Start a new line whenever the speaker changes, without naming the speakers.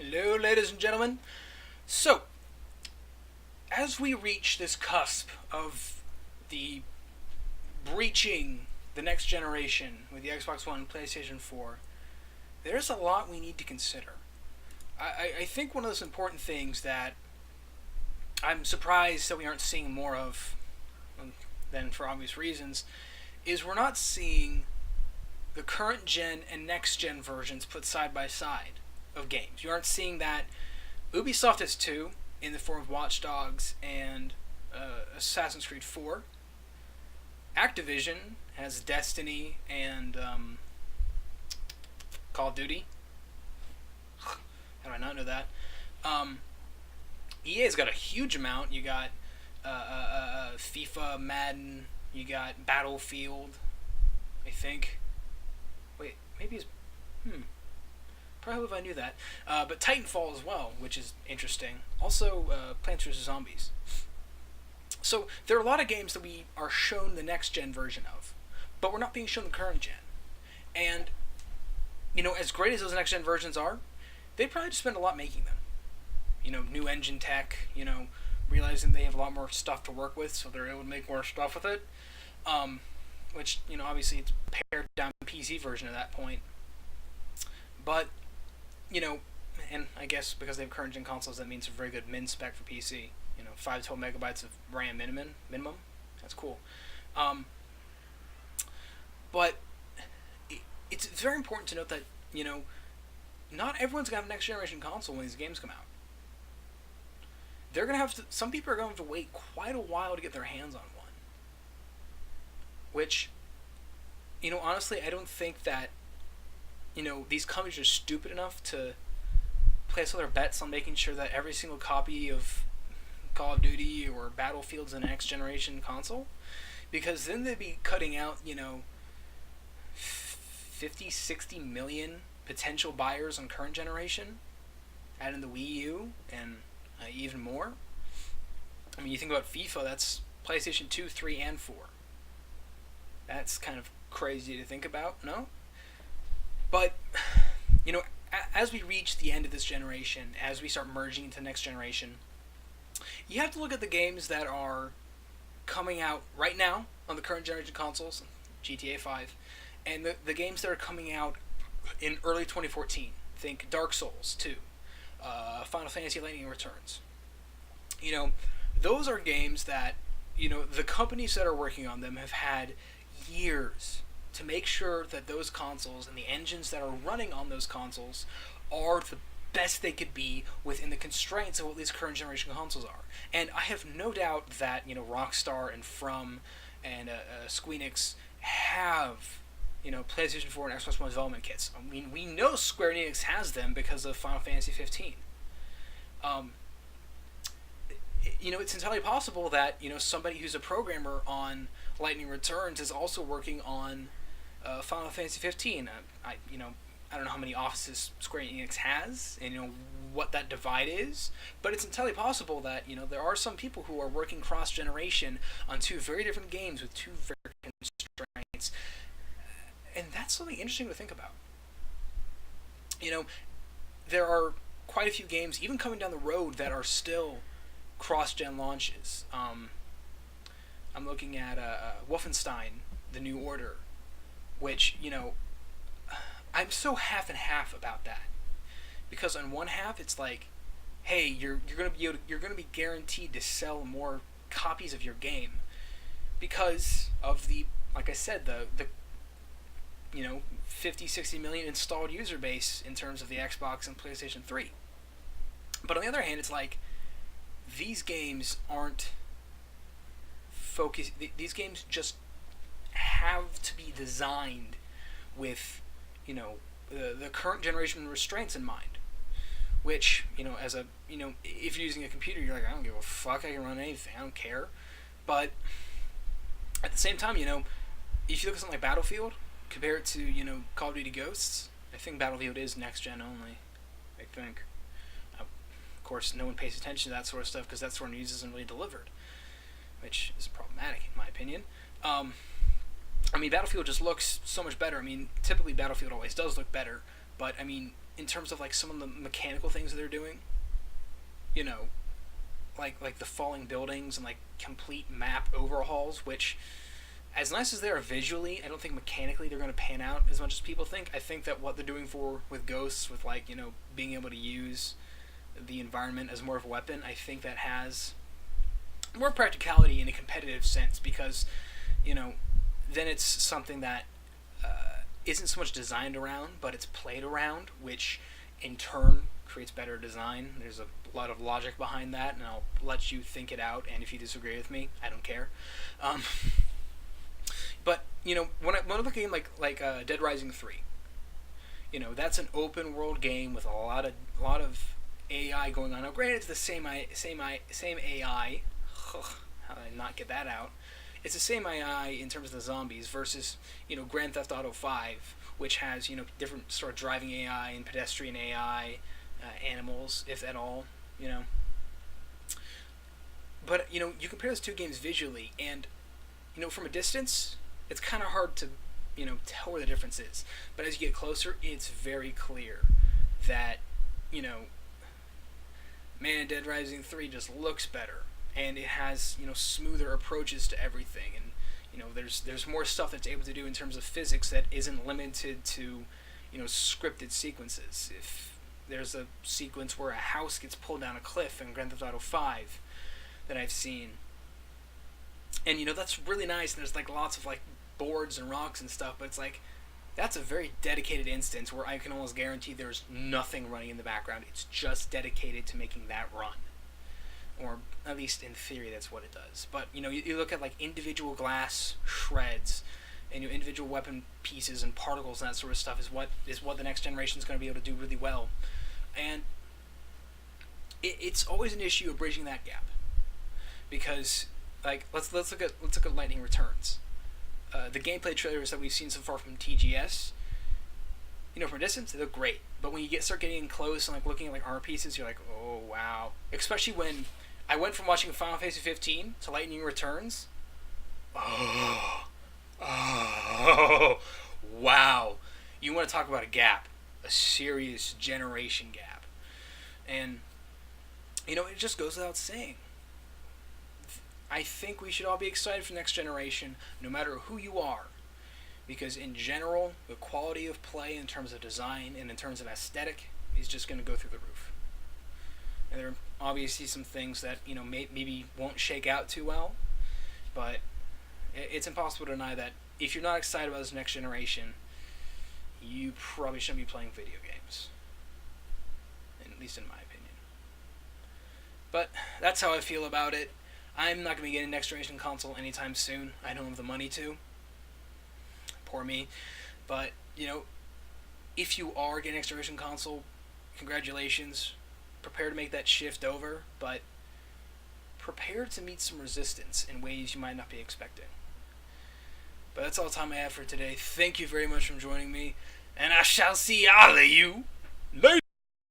Hello, ladies and gentlemen. So, as we reach this cusp of the breaching the next generation with the Xbox One and PlayStation 4, there's a lot we need to consider. I think one of those important things that I'm surprised that we aren't seeing more of, than for obvious reasons, is we're not seeing the current gen and next gen versions put side by side of games. You aren't seeing that. Ubisoft has two in the form of Watch Dogs and Assassin's Creed 4. Activision has Destiny and Call of Duty. How do I not know that? EA's got a huge amount. You got FIFA, Madden. You got Battlefield. I think. Wait, maybe it's. Probably if I knew that. But Titanfall as well, which is interesting. Also, Plants vs. Zombies. So, there are a lot of games that we are shown the next gen version of, but we're not being shown the current gen. And, as great as those next gen versions are, they'd probably just spend a lot making them. New engine tech, realizing they have a lot more stuff to work with, so they're able to make more stuff with it. Which, obviously it's pared down PC version at that point. But, and I guess because they have current gen consoles, that means a very good min spec for PC. 5 to 12 megabytes of RAM minimum. That's cool. But it's very important to note that, not everyone's going to have a next generation console when these games come out. They're going to have to, some people are going to have to wait quite a while to get their hands on one. Which, honestly, I don't think that, these companies are stupid enough to place all their bets on making sure that every single copy of Call of Duty or Battlefield's a next generation console. Because then they'd be cutting out, 50, 60 million potential buyers on current generation, add in the Wii U, and even more. I mean, you think about FIFA, that's PlayStation 2, 3, and 4. That's kind of crazy to think about, no? But, as we reach the end of this generation, as we start merging into the next generation, you have to look at the games that are coming out right now on the current generation consoles, GTA 5, and the games that are coming out in early 2014. Think Dark Souls 2, Final Fantasy Lightning Returns. Those are games that, the companies that are working on them have had years to make sure that those consoles and the engines that are running on those consoles are the best they could be within the constraints of what these current generation consoles are. And I have no doubt that, Rockstar and From and Squeenix have, PlayStation 4 and Xbox One development kits. I mean, we know Square Enix has them because of Final Fantasy 15. It's entirely possible that, somebody who's a programmer on Lightning Returns is also working on Final Fantasy 15. I don't know how many offices Square Enix has, and what that divide is, but it's entirely possible that there are some people who are working cross-generation on two very different games with two very different constraints, and that's something interesting to think about. There are quite a few games, even coming down the road, that are still cross-gen launches. I'm looking at Wolfenstein: The New Order, which I'm so half and half about that, because on one half it's like, hey, you're gonna be guaranteed to sell more copies of your game because of the, like I said, the 50, 60 million installed user base in terms of the Xbox and PlayStation 3. But on the other hand, it's like, these games aren't focused. These games just have to be designed with the current generation restraints in mind, which, as a, if you're using a computer, you're like, I don't give a fuck, I can run anything, I don't care. But at the same time, if you look at something like Battlefield, compare it to, Call of Duty Ghosts, I think Battlefield is next gen only, I think. Of course, no one pays attention to that sort of stuff because that sort of news isn't really delivered, which is problematic in my opinion. Battlefield just looks so much better. Typically Battlefield always does look better, but, in terms of like some of the mechanical things that they're doing, you know, like the falling buildings and like complete map overhauls, which, as nice as they are visually, I don't think mechanically they're going to pan out as much as people think. I think that what they're doing with Ghosts, with like, you know, being able to use the environment as more of a weapon, I think that has more practicality in a competitive sense, because, you know, then it's something that isn't so much designed around, but it's played around, which in turn creates better design. There's a lot of logic behind that, and I'll let you think it out, and if you disagree with me, I don't care. But, you know, when I look at a game like Dead Rising 3, you know, that's an open world game with a lot of AI going on. Now, granted, it's the same AI. How did I not get that out? It's the same AI in terms of the zombies versus, you know, Grand Theft Auto 5, which has, you know, different sort of driving AI and pedestrian AI, animals, if at all, you know. But, you know, you compare those two games visually, and, you know, from a distance, it's kind of hard to, you know, tell where the difference is. But as you get closer, it's very clear that, you know, man, Dead Rising 3 just looks better, and it has, you know, smoother approaches to everything, and, you know, there's more stuff that's able to do in terms of physics that isn't limited to, you know, scripted sequences. If there's a sequence where a house gets pulled down a cliff in Grand Theft Auto 5 that I've seen, and, you know, that's really nice, and there's like lots of like boards and rocks and stuff, but it's like, that's a very dedicated instance where I can almost guarantee there's nothing running in the background. It's just dedicated to making that run. Or at least in theory, that's what it does. But, you know, you look at like individual glass shreds and, you know, individual weapon pieces and particles and that sort of stuff is what the next generation is going to be able to do really well. And it's always an issue of bridging that gap, because, like, let's look at Lightning Returns. The gameplay trailers that we've seen so far from TGS, you know, from a distance, they look great. But when you start getting close and like looking at like armor pieces, you're like, oh wow. Especially when I went from watching Final Fantasy 15 to Lightning Returns. Oh, wow. You want to talk about a gap, a serious generation gap, and, you know, it just goes without saying. I think we should all be excited for the next generation, no matter who you are, because in general, the quality of play in terms of design and in terms of aesthetic is just going to go through the roof. And there are obviously some things that, you know, maybe won't shake out too well, but it's impossible to deny that if you're not excited about this next generation, you probably shouldn't be playing video games, at least in my opinion. But that's how I feel about it. I'm not going to be getting a next generation console anytime soon. I don't have the money to. Poor me. But, you know, if you are getting a next generation console, congratulations. Prepare to make that shift over, but prepare to meet some resistance in ways you might not be expecting. But that's all the time I have for today. Thank you very much for joining me, and I shall see all of you later.